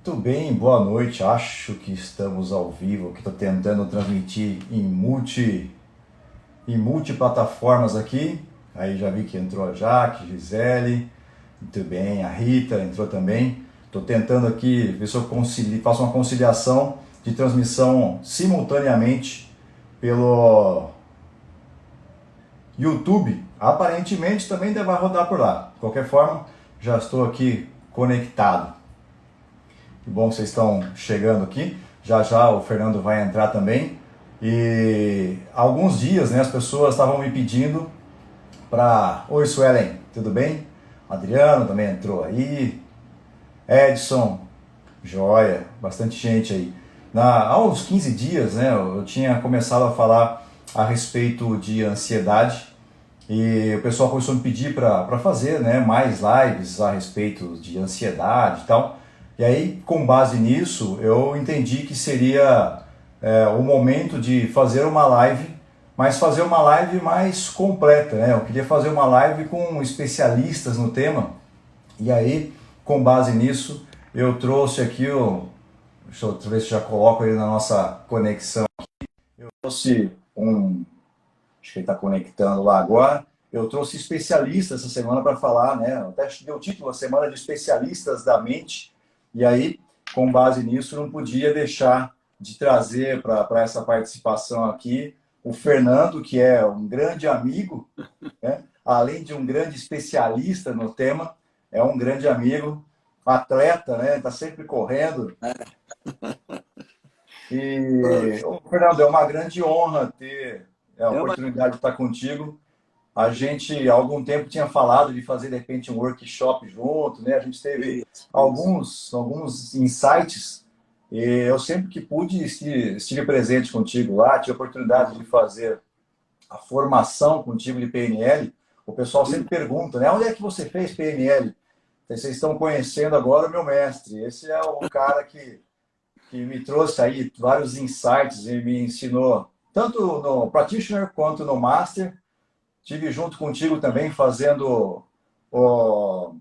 Muito bem, boa noite. Acho que estamos ao vivo, que estou tentando transmitir em multiplataformas aqui. Aí já vi que entrou a Jaque, Gisele, muito bem, a Rita entrou também. Estou tentando aqui ver se eu faço uma conciliação de transmissão simultaneamente pelo YouTube. Aparentemente também deve rodar por lá. De qualquer forma, já estou aqui conectado. Que bom que vocês estão chegando aqui. Já já o Fernando vai entrar também. E há alguns dias, né, as pessoas estavam me pedindo para... Oi, Suelen, tudo bem? Adriano também entrou aí. Edson, joia, bastante gente aí. Há uns 15 dias, né, eu tinha começado a falar a respeito de ansiedade e o pessoal começou a me pedir para fazer, né, mais lives a respeito de ansiedade e tal. E aí, com base nisso, eu entendi que seria o momento de fazer uma live, mas fazer uma live mais completa, né? Eu queria fazer uma live com especialistas no tema. E aí, com base nisso, eu trouxe aqui o... Deixa eu ver se já coloco ele na nossa conexão. Eu trouxe um... Acho que ele está conectando lá agora. Eu trouxe especialistas essa semana para falar, né? Até deu o título, a Semana de Especialistas da Mente. E aí, com base nisso, não podia deixar de trazer para essa participação aqui o Fernando, que é um grande amigo, né? Além de um grande especialista no tema, é um grande amigo, atleta, né? Está sempre correndo. E, Fernando, é uma grande honra ter a É uma... oportunidade de estar contigo. A gente, há algum tempo, tinha falado de fazer, de repente, um workshop junto, né? A gente teve Isso, isso. alguns insights e eu sempre que pude estive presente contigo lá, tive a oportunidade de fazer a formação contigo de PNL. O pessoal sempre pergunta, né? Onde é que você fez PNL? Vocês estão conhecendo agora o meu mestre. Esse é o cara que me trouxe aí vários insights e me ensinou, tanto no Practitioner quanto no Master. Tive junto contigo também fazendo o,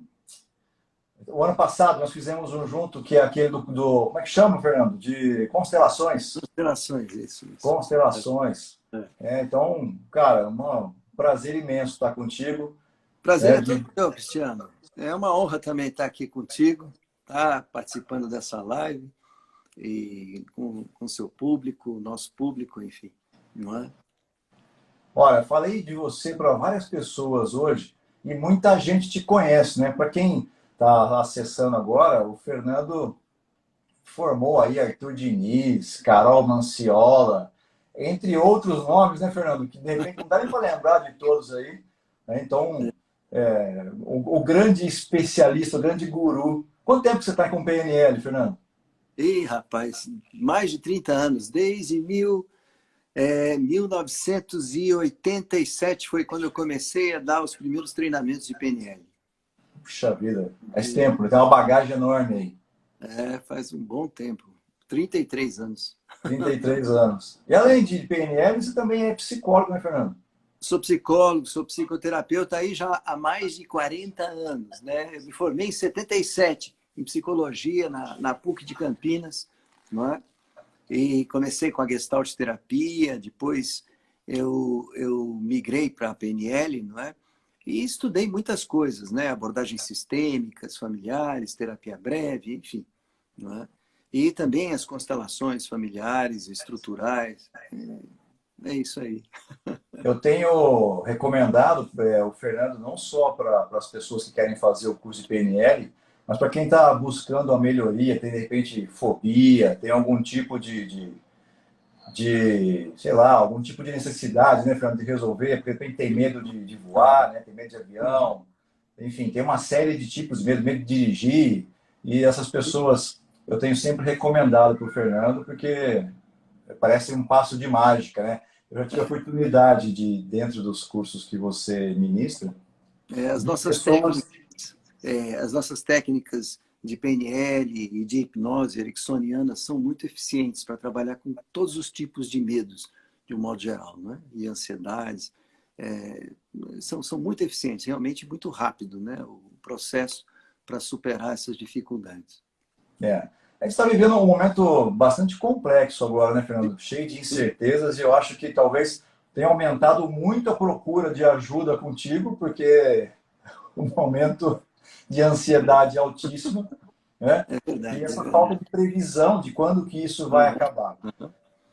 o ano passado nós fizemos um junto que é aquele como é que chama, Fernando? De constelações. Constelações, isso. Constelações. É. Então, cara, um prazer imenso estar contigo. Prazer É, é todo meu, Cristiano. É uma honra também estar aqui contigo, estar participando dessa live e com seu público, nosso público, enfim, não é? olha, falei de você para várias pessoas hoje e muita gente te conhece, né? Para quem está acessando agora, o Fernando formou aí Arthur Diniz, Carol Manciola, entre outros nomes, né, Fernando? Que de repente não dá nem para lembrar de todos aí. Né? Então, o grande especialista, o grande guru. Quanto tempo você está com PNL, Fernando? E, rapaz, mais de 30 anos, desde 1987 foi quando eu comecei a dar os primeiros treinamentos de PNL. Puxa vida, faz tempo, né? Tem uma bagagem enorme aí. Faz um bom tempo, 33 anos. 33 anos. E além de PNL, você também é psicólogo, né, Fernando? Sou psicólogo, sou psicoterapeuta aí já há mais de 40 anos, né? Eu me formei em 77 em psicologia na PUC de Campinas, não é? E comecei com a Gestalt terapia, depois eu migrei para a PNL, não é? E estudei muitas coisas, né? Abordagens sistêmicas, familiares, terapia breve, enfim, não é? E também as constelações familiares, estruturais. É isso aí. Eu tenho recomendado o Fernando não só para as pessoas que querem fazer o curso de PNL, mas para quem está buscando a melhoria, tem de repente fobia, tem algum tipo sei lá, algum tipo de necessidade, né, Fernando, de resolver, porque de repente tem medo de voar, né, tem medo de avião, enfim, tem uma série de tipos de medo, medo de dirigir, e essas pessoas eu tenho sempre recomendado para o Fernando, porque parece um passo de mágica, né? Eu já tive a oportunidade de, dentro dos cursos que você ministra, É, as de nossas pessoas. técnicas, as nossas técnicas de PNL e de hipnose ericksoniana são muito eficientes para trabalhar com todos os tipos de medos, de um modo geral, né? E ansiedades. É, são muito eficientes, realmente muito rápido, né? O processo para superar essas dificuldades. É. A gente está vivendo um momento bastante complexo agora, né, Fernando? Cheio de incertezas, e eu acho que talvez tenha aumentado muito a procura de ajuda contigo, porque o momento de ansiedade altíssimo, né? É E verdade, é essa falta verdade. de previsão de quando que isso vai Uhum. acabar.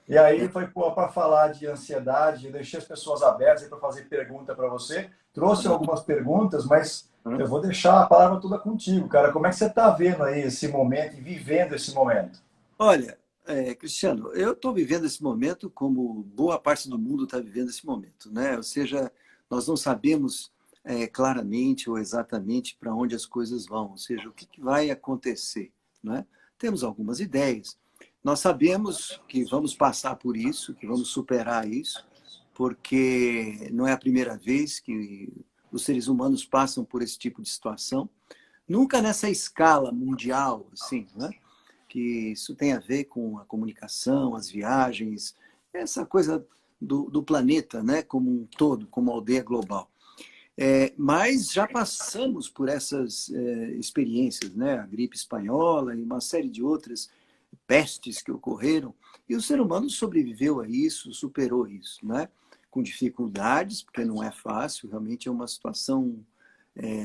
E aí É. foi para falar de ansiedade, eu deixei as pessoas abertas para fazer pergunta para você. Trouxe algumas perguntas, mas Uhum. eu vou deixar a palavra toda contigo, cara. Como é que você está vendo aí esse momento e vivendo esse momento? Olha, Cristiano, eu estou vivendo esse momento como boa parte do mundo está vivendo esse momento, né? Ou seja, nós não sabemos claramente ou exatamente para onde as coisas vão, ou seja, o que, que vai acontecer, né? Temos algumas ideias. Nós sabemos que vamos passar por isso, que vamos superar isso, porque não é a primeira vez que os seres humanos passam por esse tipo de situação. Nunca nessa escala mundial, assim, né? Que isso tem a ver com a comunicação, as viagens, essa coisa do planeta, né, como um todo, como aldeia global. Mas já passamos por essas experiências, né, a gripe espanhola e uma série de outras pestes que ocorreram, e o ser humano sobreviveu a isso, superou isso, né, com dificuldades, porque não é fácil, realmente é uma situação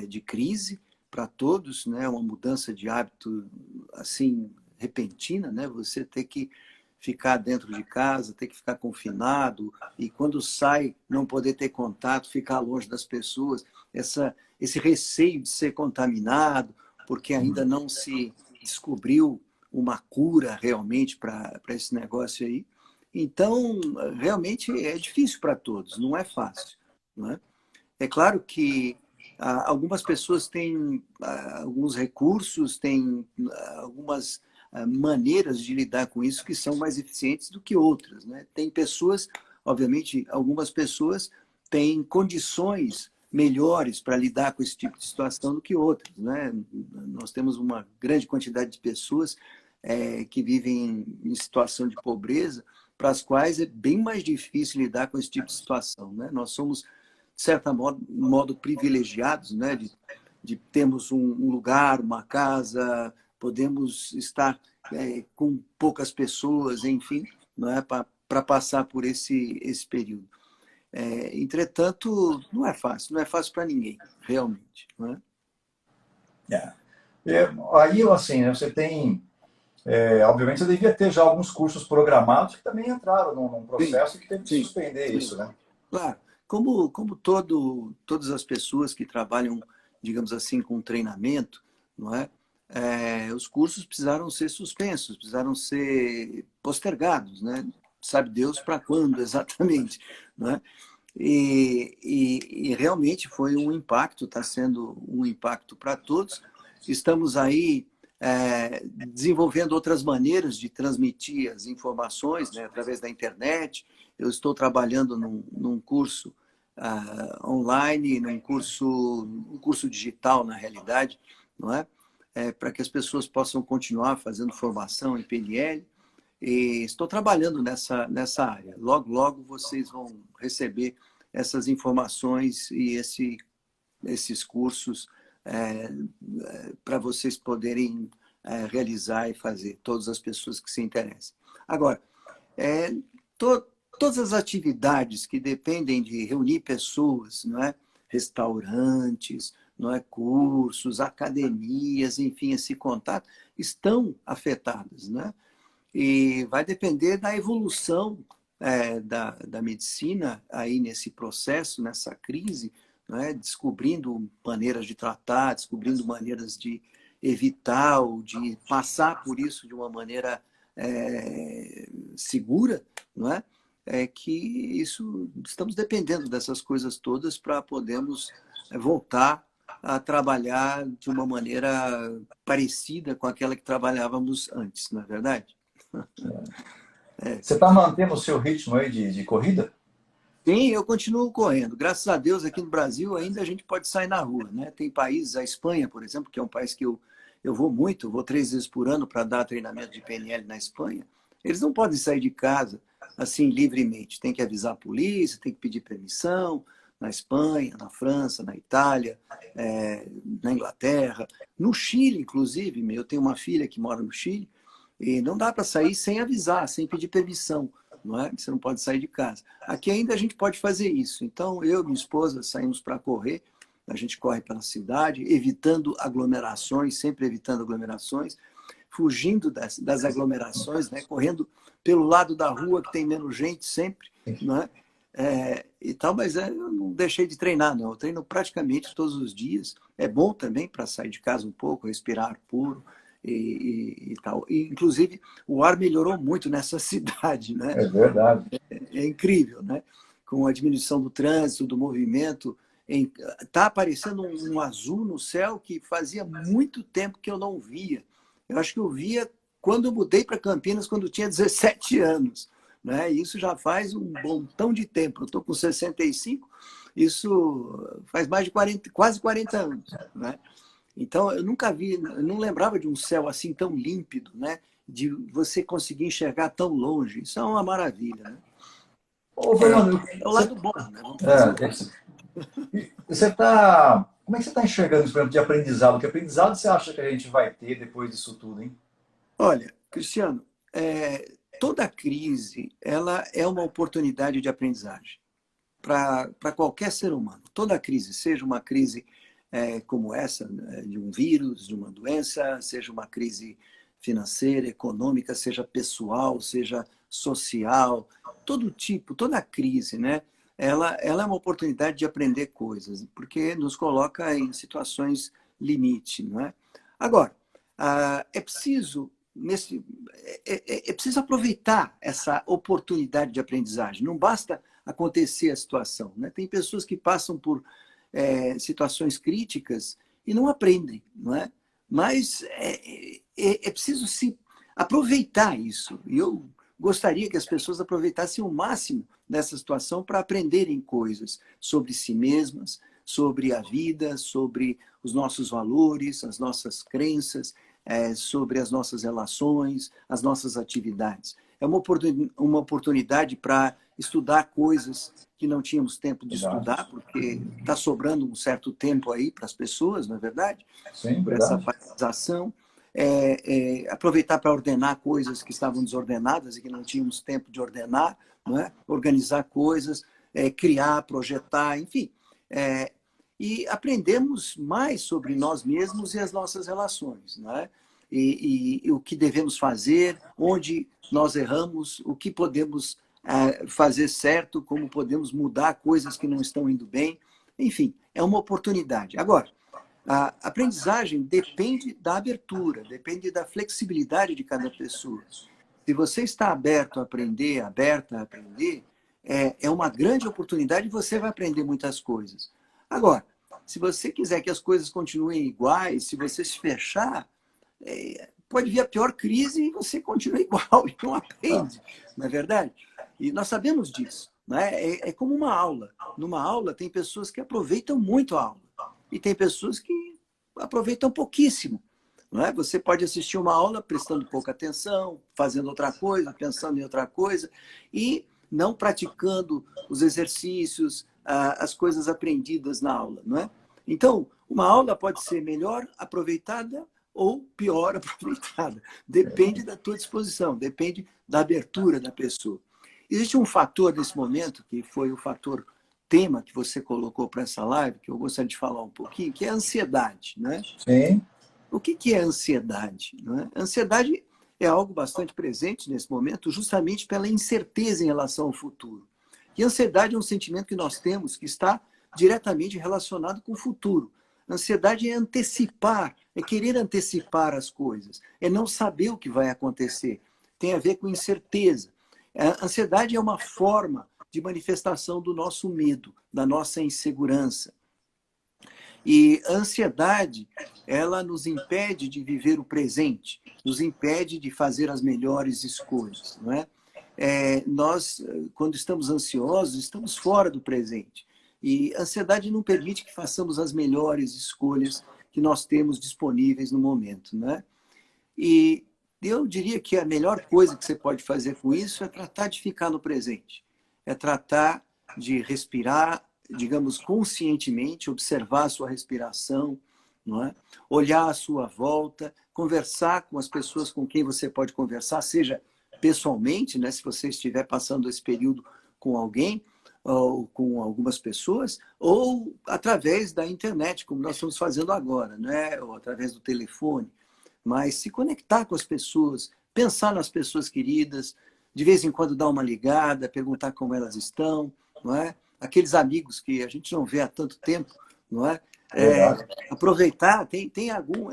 de crise para todos, né, uma mudança de hábito assim repentina, né? Você ter que ficar dentro de casa, ter que ficar confinado e quando sai não poder ter contato, ficar longe das pessoas, esse receio de ser contaminado, porque ainda não se descobriu uma cura realmente para esse negócio aí. Então, realmente é difícil para todos, não é fácil, não é? É claro que algumas pessoas têm alguns recursos, têm algumas maneiras de lidar com isso que são mais eficientes do que outras, né? Tem pessoas, obviamente, algumas pessoas têm condições melhores para lidar com esse tipo de situação do que outras, né? Nós temos uma grande quantidade de pessoas que vivem em situação de pobreza, para as quais é bem mais difícil lidar com esse tipo de situação, né? Nós somos de certo modo privilegiados, né? De termos um lugar, uma casa, podemos estar com poucas pessoas, enfim, não é, para passar por esse período. Entretanto, não é fácil para ninguém, realmente. Não é? É. Aí, assim, né, você tem. Obviamente, você devia ter já alguns cursos programados que também entraram num Sim, processo que teve que sim, suspender sim. isso, né? Claro, como todas as pessoas que trabalham, digamos assim, com treinamento, não é? Os cursos precisaram ser suspensos, precisaram ser postergados, né? Sabe Deus para quando exatamente, não é? E realmente foi um impacto, está sendo um impacto para todos. Estamos aí desenvolvendo outras maneiras de transmitir as informações, né, através da internet. Eu estou trabalhando num curso online, um curso digital, na realidade, não é? Para que as pessoas possam continuar fazendo formação em PNL. E estou trabalhando nessa área. Logo, logo vocês vão receber essas informações e esses cursos para vocês poderem realizar e fazer, todas as pessoas que se interessam. Agora, é, to, todas as atividades que dependem de reunir pessoas, não é? Restaurantes, não é? Cursos, academias, enfim, esse contato, estão afetadas, né? E vai depender da evolução da medicina aí nesse processo, nessa crise, né? Descobrindo maneiras de tratar, descobrindo maneiras de evitar ou de passar por isso de uma maneira segura, não é? Que isso estamos dependendo dessas coisas todas para podermos voltar a trabalhar de uma maneira parecida com aquela que trabalhávamos antes, não é verdade? Você está mantendo o seu ritmo aí de corrida? Sim, eu continuo correndo. Graças a Deus, aqui no Brasil ainda a gente pode sair na rua, né? Tem países, a Espanha, por exemplo, que é um país que eu vou muito, eu vou 3 vezes por ano para dar treinamento de PNL na Espanha. Eles não podem sair de casa assim livremente. Tem que avisar a polícia, tem que pedir permissão na Espanha, na França, na Itália, na Inglaterra, no Chile, inclusive. Eu tenho uma filha que mora no Chile. E não dá para sair sem avisar, sem pedir permissão, não é? Você não pode sair de casa. Aqui ainda a gente pode fazer isso. Então, eu e minha esposa saímos para correr, a gente corre pela cidade, evitando aglomerações, sempre evitando aglomerações, fugindo das aglomerações, né? Correndo pelo lado da rua que tem menos gente sempre, não é? E tal, mas eu não deixei de treinar, não. Eu treino praticamente todos os dias. É bom também para sair de casa um pouco, respirar ar puro e tal. E, inclusive, o ar melhorou muito nessa cidade, né? É verdade. É incrível, né? Com a diminuição do trânsito, do movimento. Está aparecendo um azul no céu que fazia muito tempo que eu não via. Eu acho que eu via quando eu mudei para Campinas, quando eu tinha 17 anos. Né? Isso já faz um montão de tempo. Eu estou com 65, isso faz mais de 40, quase 40 anos. Né? Então, eu nunca vi, eu não lembrava de um céu assim tão límpido, né? De você conseguir enxergar tão longe. Isso é uma maravilha. Né? Ô, É, Fernando, é o lado bom, né? Vamos fazer o... você tá. Como é que você está enxergando esse momento de aprendizado? Que aprendizado você acha que a gente vai ter depois disso tudo, hein? Olha, Cristiano, toda crise ela é uma oportunidade de aprendizagem para qualquer ser humano. Toda crise, seja uma crise como essa, né, de um vírus, de uma doença, seja uma crise financeira, econômica, seja pessoal, seja social, todo tipo, toda crise, né? Ela é uma oportunidade de aprender coisas, porque nos coloca em situações limite, não é? Agora, é preciso é preciso aproveitar essa oportunidade de aprendizagem. Não basta acontecer a situação. Né? Tem pessoas que passam por situações críticas e não aprendem. Não é? Mas é preciso se aproveitar isso. E eu gostaria que as pessoas aproveitassem o máximo dessa situação para aprenderem coisas sobre si mesmas, sobre a vida, sobre os nossos valores, as nossas crenças, sobre as nossas relações, as nossas atividades. É uma oportunidade para estudar coisas que não tínhamos tempo de Verdade. estudar, porque está sobrando um certo tempo aí para as pessoas, não é verdade? Sim, Por essa verdade. paralisação. Aproveitar para ordenar coisas que estavam desordenadas e que não tínhamos tempo de ordenar, não é? Organizar coisas, criar, projetar, enfim. E aprendemos mais sobre nós mesmos e as nossas relações, não é? E o que devemos fazer, onde nós erramos, o que podemos fazer certo, como podemos mudar coisas que não estão indo bem. Enfim, é uma oportunidade. Agora, a aprendizagem depende da abertura, depende da flexibilidade de cada pessoa. Se você está aberto a aprender, aberta a aprender, é uma grande oportunidade e você vai aprender muitas coisas. Agora, se você quiser que as coisas continuem iguais, se você se fechar, pode vir a pior crise e você continua igual e não aprende, não é verdade? E nós sabemos disso. Né? É como uma aula. Numa aula, tem pessoas que aproveitam muito a aula e tem pessoas que aproveitam pouquíssimo. Não é? Você pode assistir uma aula prestando pouca atenção, fazendo outra coisa, pensando em outra coisa e não praticando os exercícios, as coisas aprendidas na aula. Não é? Então, uma aula pode ser melhor aproveitada ou pior aproveitada. Depende da tua disposição, depende da abertura da pessoa. Existe um fator nesse momento, que foi o fator tema que você colocou para essa live, que eu gostaria de falar um pouquinho, que é a ansiedade. Né? Sim. O que é a ansiedade? Né? A ansiedade é algo bastante presente nesse momento, justamente pela incerteza em relação ao futuro. E a ansiedade é um sentimento que nós temos que está diretamente relacionado com o futuro. A ansiedade é antecipar, é querer antecipar as coisas, é não saber o que vai acontecer. Tem a ver com incerteza. A ansiedade é uma forma de manifestação do nosso medo, da nossa insegurança. E a ansiedade, ela nos impede de viver o presente, nos impede de fazer as melhores escolhas. Não é? Nós, quando estamos ansiosos, estamos fora do presente. E a ansiedade não permite que façamos as melhores escolhas que nós temos disponíveis no momento. Né? E eu diria que a melhor coisa que você pode fazer com isso é tratar de ficar no presente. É tratar de respirar, digamos, conscientemente, observar a sua respiração não é? Olhar à sua volta, conversar com as pessoas com quem você pode conversar, seja pessoalmente, né, se você estiver passando esse período com alguém, ou com algumas pessoas, ou através da internet, como nós estamos fazendo agora, né? Ou através do telefone. Mas se conectar com as pessoas, pensar nas pessoas queridas, de vez em quando dar uma ligada, perguntar como elas estão, não é? Aqueles amigos que a gente não vê há tanto tempo, não é? Verdade. Aproveitar,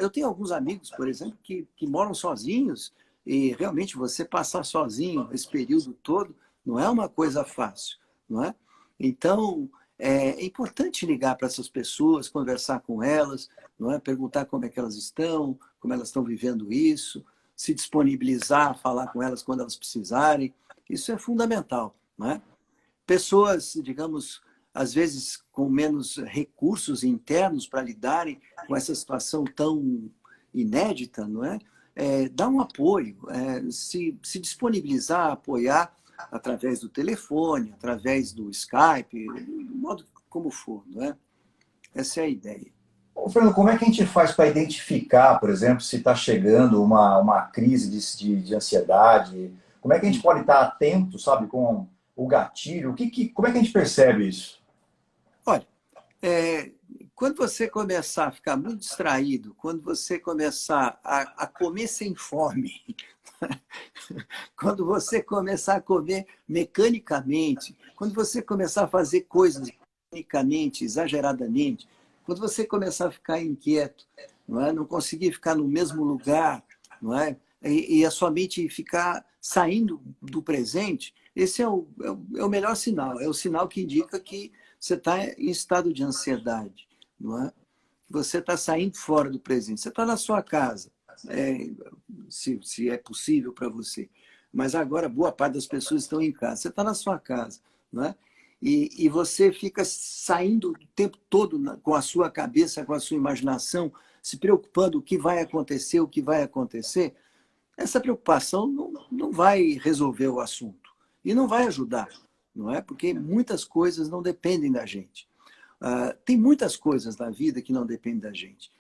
eu tenho alguns amigos, por exemplo, que moram sozinhos, e realmente você passar sozinho esse período todo não é uma coisa fácil, não é? Então, é importante ligar para essas pessoas, conversar com elas, não é? Perguntar como é que elas estão, como elas estão vivendo isso, se disponibilizar, falar com elas quando elas precisarem. Isso é fundamental, não é? Pessoas, digamos, às vezes com menos recursos internos para lidarem com essa situação tão inédita, não é? Dar um apoio, se disponibilizar, apoiar através do telefone, através do Skype, do modo como for, não é? Essa é a ideia. Ô, Fernando, como é que a gente faz para identificar, por exemplo, se está chegando uma crise de ansiedade? Como é que a gente pode estar atento, sabe, com o gatilho? Como é que a gente percebe isso? Olha, é, quando você começar a ficar muito distraído, quando você começar a comer sem fome, quando você começar a comer mecanicamente, quando você começar a fazer coisas mecanicamente, exageradamente, quando você começar a ficar inquieto, não é? Não conseguir ficar no mesmo lugar, não é? E a sua mente ficar saindo do presente, esse é o melhor sinal, é o sinal que indica que você está em estado de ansiedade, não é? Você está saindo fora do presente, você está na sua casa, é, se é possível para você. Mas agora boa parte das pessoas estão em casa. Você está na sua casa, não é? E você fica saindo o tempo todo com a sua cabeça, com a sua imaginação, se preocupando o que vai acontecer, o que vai acontecer. Essa preocupação não vai resolver o assunto e não vai ajudar, não é? Porque muitas coisas não dependem da gente. Tem muitas coisas na vida que não dependem da gente.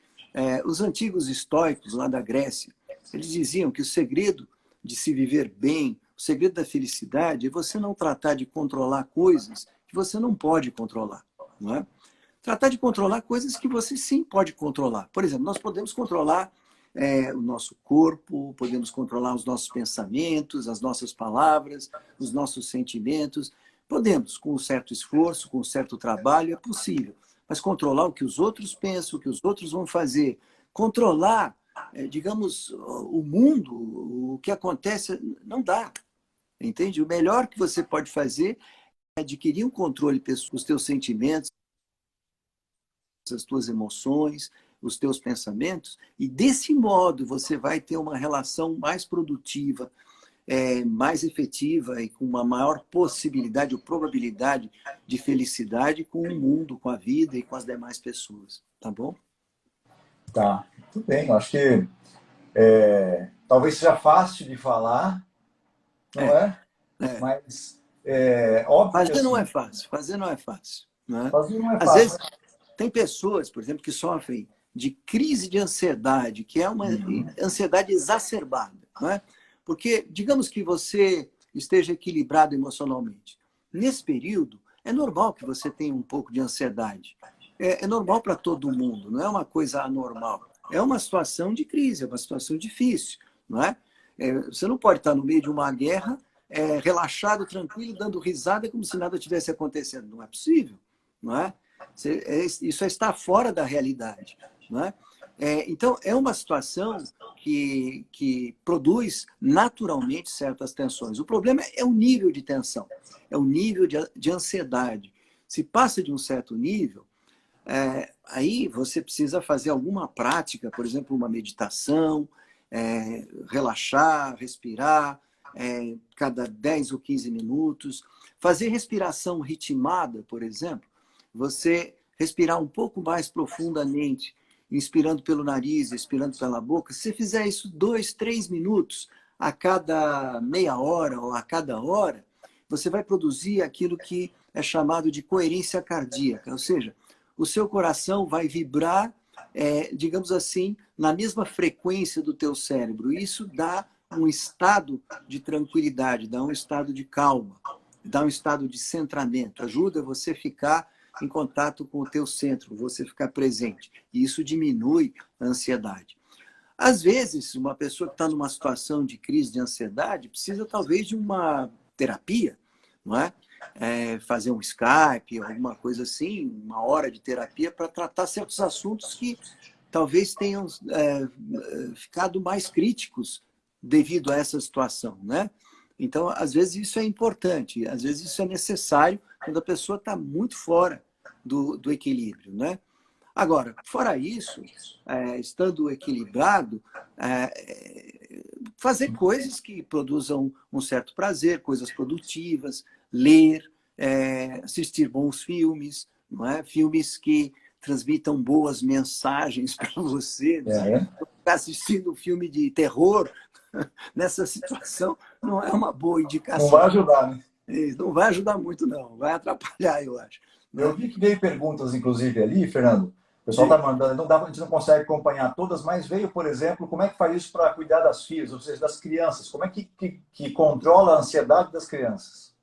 Os antigos estoicos lá da Grécia, eles diziam que o segredo de se viver bem, o segredo da felicidade é você não tratar de controlar coisas que você não pode controlar, não é? Tratar de controlar coisas que você sim pode controlar. Por exemplo, nós podemos controlar o nosso corpo, podemos controlar os nossos pensamentos, as nossas palavras, os nossos sentimentos. Podemos, com um certo esforço, com um certo trabalho, é possível. Mas controlar o que os outros pensam, o que os outros vão fazer, controlar, digamos, o mundo, o que acontece, não dá. Entende? O melhor que você pode fazer é adquirir um controle dos teus sentimentos, as tuas emoções, os teus pensamentos, e desse modo você vai ter uma relação mais produtiva, mais efetiva e com uma maior possibilidade ou probabilidade de felicidade com o mundo, com a vida e com as demais pessoas. Tá bom? Tá, tudo bem. Eu acho que talvez seja fácil de falar, não É, é? é. Mas é óbvio que Fazer não é assim, fácil, fazer não é fácil. Não é? fazer não é Às fácil. vezes, tem pessoas, por exemplo, que sofrem de crise de ansiedade, que é uma ansiedade exacerbada, não é? Porque, digamos que você esteja equilibrado emocionalmente. Nesse período, é normal que você tenha um pouco de ansiedade. É normal para todo mundo, não é uma coisa anormal. É uma situação de crise, é uma situação difícil, não é? Você não pode estar no meio de uma guerra, relaxado, tranquilo, dando risada, como se nada tivesse acontecendo. Não é possível, não é? Isso está fora da realidade, não é? Então, é uma situação que produz naturalmente certas tensões. O problema é o nível de tensão, é o nível de ansiedade. Se passa de um certo nível, aí você precisa fazer alguma prática, por exemplo, uma meditação, relaxar, respirar, cada 10 ou 15 minutos. Fazer respiração ritmada, por exemplo, você respirar um pouco mais profundamente, inspirando pelo nariz, expirando pela boca. Se você fizer isso 2, 3 minutos a cada meia hora ou a cada hora, você vai produzir aquilo que é chamado de coerência cardíaca, ou seja, o seu coração vai vibrar digamos assim, na mesma frequência do teu cérebro. Isso dá um estado de tranquilidade, dá um estado de calma, dá um estado de centramento, ajuda você a ficar em contato com o teu centro, você ficar presente. E isso diminui a ansiedade. Às vezes, uma pessoa que está numa situação de crise de ansiedade precisa talvez de uma terapia, não é? Fazer um Skype, alguma coisa assim, uma hora de terapia para tratar certos assuntos que talvez tenham ficado mais críticos devido a essa situação, né? Então, às vezes isso é importante, às vezes isso é necessário quando a pessoa está muito fora do equilíbrio, né? Agora, fora isso, estando equilibrado, fazer coisas que produzam um certo prazer, coisas produtivas, ler, assistir bons filmes, não é? Filmes que transmitam boas mensagens para você. Né? Ficar assistindo um filme de terror nessa situação não é uma boa indicação. Não vai ajudar, né? Não vai ajudar muito, não. Vai atrapalhar, eu acho. Eu vi que veio perguntas, inclusive, ali, Fernando. O pessoal está mandando, a gente não consegue acompanhar todas, mas veio, por exemplo, como é que faz isso para cuidar das filhas, ou seja, das crianças? Como é que controla a ansiedade das crianças?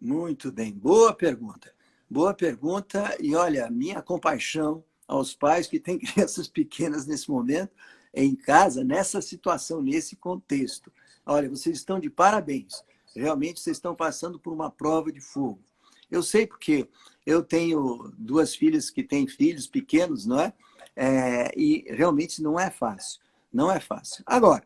Muito bem, boa pergunta. Boa pergunta. E olha, minha compaixão aos pais que têm crianças pequenas nesse momento, em casa, nessa situação, nesse contexto. Olha, vocês estão de parabéns. Realmente vocês estão passando por uma prova de fogo. Eu sei porque eu tenho 2 filhas que têm filhos pequenos, não é? E realmente não é fácil. Não é fácil. Agora,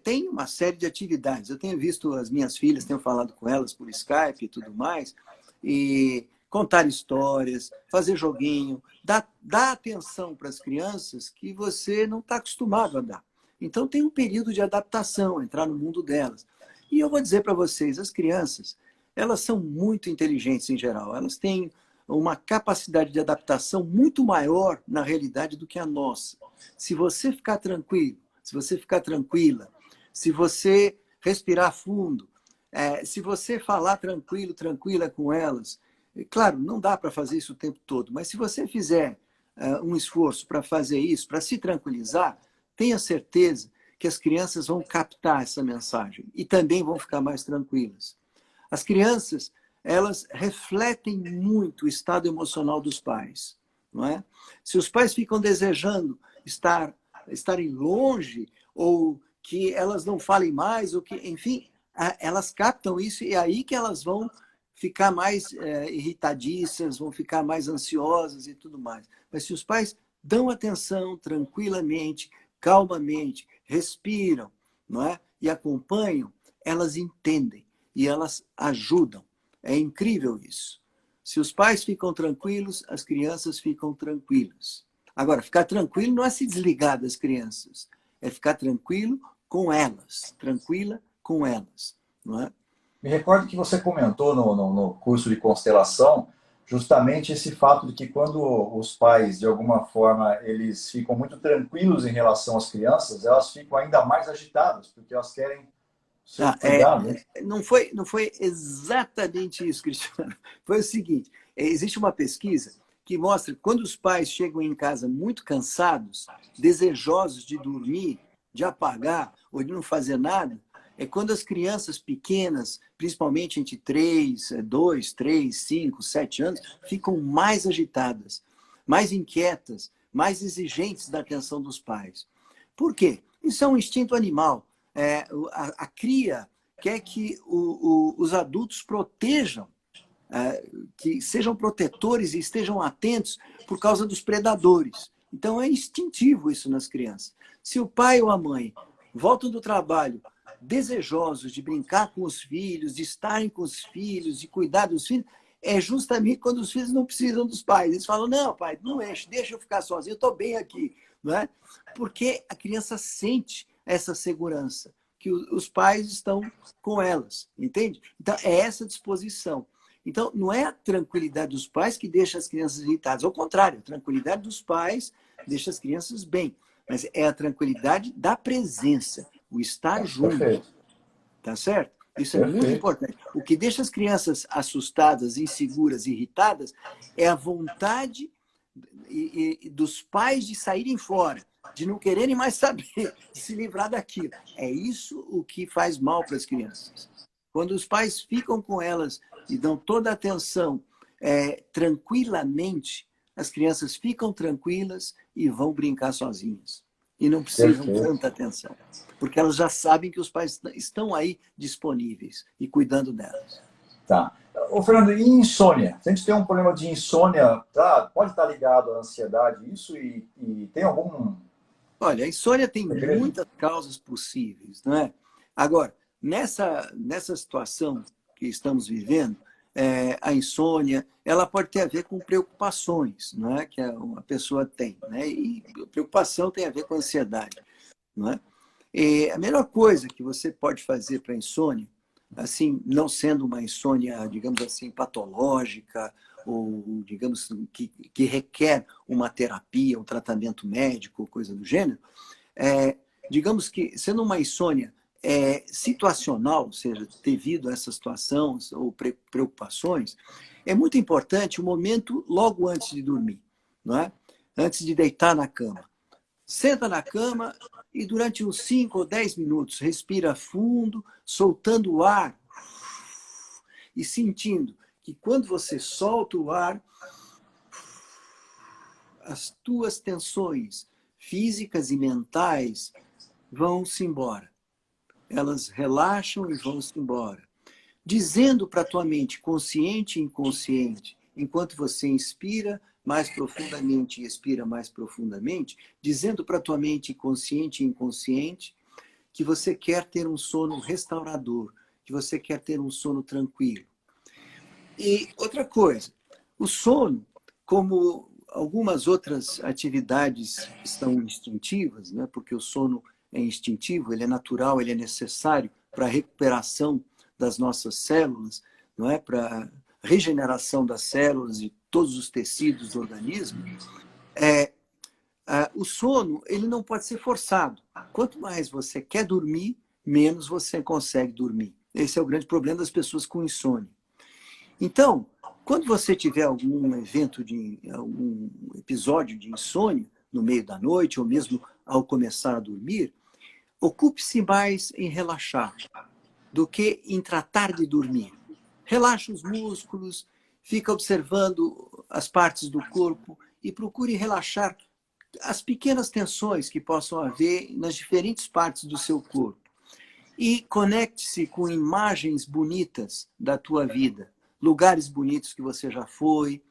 tem uma série de atividades. Eu tenho visto as minhas filhas, tenho falado com elas por Skype e tudo mais, e contar histórias, fazer joguinho, dar atenção para as crianças que você não está acostumado a dar. Então, tem um período de adaptação, entrar no mundo delas. E eu vou dizer para vocês, as crianças, elas são muito inteligentes em geral. Elas têm uma capacidade de adaptação muito maior na realidade do que a nossa. Se você ficar tranquilo, se você ficar tranquila, se você respirar fundo, se você falar tranquilo, tranquila com elas, claro, não dá para fazer isso o tempo todo, mas se você fizer um esforço para fazer isso, para se tranquilizar, tenha certeza que as crianças vão captar essa mensagem e também vão ficar mais tranquilas. As crianças, elas refletem muito o estado emocional dos pais, não é? Se os pais ficam desejando estarem longe, ou que elas não falem mais, ou que, enfim, elas captam isso e é aí que elas vão ficar mais irritadiças, vão ficar mais ansiosas e tudo mais. Mas se os pais dão atenção tranquilamente, calmamente, respiram, não é? E acompanham, elas entendem e elas ajudam. É incrível isso. Se os pais ficam tranquilos, as crianças ficam tranquilas. Agora, ficar tranquilo não é se desligar das crianças, é ficar tranquilo com elas, tranquila com elas, não é? Me recordo que você comentou no curso de constelação justamente esse fato de que quando os pais, de alguma forma, eles ficam muito tranquilos em relação às crianças, elas ficam ainda mais agitadas, porque elas querem ser cuidadas. Né? Não foi exatamente isso, Cristiano. Foi o seguinte, existe uma pesquisa que mostra que quando os pais chegam em casa muito cansados, desejosos de dormir, de apagar ou de não fazer nada, é quando as crianças pequenas, principalmente entre 2, 3, 5, 7 anos, ficam mais agitadas, mais inquietas, mais exigentes da atenção dos pais. Por quê? Isso é um instinto animal. A cria quer que os adultos protejam, que sejam protetores e estejam atentos por causa dos predadores. Então, é instintivo isso nas crianças. Se o pai ou a mãe voltam do trabalho desejosos de brincar com os filhos, de estarem com os filhos, de cuidar dos filhos, é justamente quando os filhos não precisam dos pais. Eles falam, não, pai, não enche, deixa eu ficar sozinho, eu estou bem aqui. Não é? Porque a criança sente essa segurança, que os pais estão com elas, entende? Então, é essa disposição. Então, não é a tranquilidade dos pais que deixa as crianças irritadas, ao contrário, a tranquilidade dos pais deixa as crianças bem, mas é a tranquilidade da presença, o estar junto. Perfeito. Tá certo? Isso é muito importante. O que deixa as crianças assustadas, inseguras, irritadas, é a vontade e dos pais de saírem fora, de não quererem mais saber, de se livrar daquilo. É isso o que faz mal para as crianças. Quando os pais ficam com elas e dão toda a atenção tranquilamente, as crianças ficam tranquilas e vão brincar sozinhas. E não precisam de tanta atenção. Porque elas já sabem que os pais estão aí disponíveis e cuidando delas. Tá. Ô, Fernando, e insônia? Se a gente tem um problema de insônia, tá, pode estar ligado à ansiedade, isso, e tem algum... Olha, a insônia tem muitas causas possíveis, não é? Agora, nessa situação que estamos vivendo, a insônia, ela pode ter a ver com preocupações, não é? Que a pessoa tem, né? E preocupação tem a ver com ansiedade, não é? E a melhor coisa que você pode fazer para a insônia, assim, não sendo uma insônia, digamos assim, patológica, ou, digamos, que requer uma terapia, um tratamento médico, coisa do gênero, digamos que, sendo uma insônia situacional, ou seja, devido a essa situação ou preocupações, é muito importante o momento logo antes de dormir, não é? Antes de deitar na cama. Senta na cama e durante uns 5 ou 10 minutos respira fundo, soltando o ar e sentindo que quando você solta o ar, as tuas tensões físicas e mentais vão-se embora. Elas relaxam e vão-se embora. Dizendo para a tua mente, consciente e inconsciente, enquanto você inspira mais profundamente e expira mais profundamente, dizendo para a tua mente, consciente e inconsciente, que você quer ter um sono restaurador, que você quer ter um sono tranquilo. E outra coisa, o sono, como algumas outras atividades estão instintivas, né? Porque o sono é instintivo, ele é natural, ele é necessário para a recuperação das nossas células, não é? Para a regeneração das células e todos os tecidos do organismo. O sono, ele não pode ser forçado. Quanto mais você quer dormir, menos você consegue dormir. Esse é o grande problema das pessoas com insônia. Então, quando você tiver algum algum episódio de insônia no meio da noite, ou mesmo ao começar a dormir, ocupe-se mais em relaxar do que em tratar de dormir. Relaxa os músculos, fica observando as partes do corpo e procure relaxar as pequenas tensões que possam haver nas diferentes partes do seu corpo. E conecte-se com imagens bonitas da tua vida. Lugares bonitos que você já foi,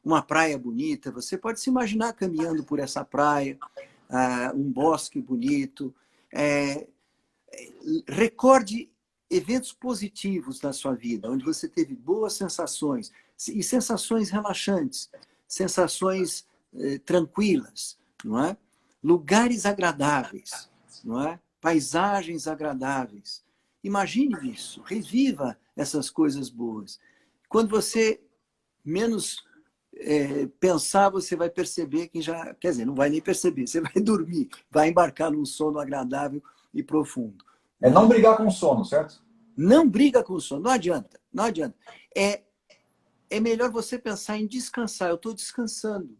uma praia bonita. Você pode se imaginar caminhando por essa praia, um bosque bonito. Recorde eventos positivos na sua vida, onde você teve boas sensações, e sensações relaxantes, sensações tranquilas, não é? Lugares agradáveis, não é? Paisagens agradáveis. Imagine isso, reviva essas coisas boas. Quando você menos pensar, você vai perceber que já... Quer dizer, não vai nem perceber, você vai dormir, vai embarcar num sono agradável e profundo. não brigar com o sono, certo? Não briga com o sono, não adianta, não adianta. É melhor você pensar em descansar. Eu estou descansando.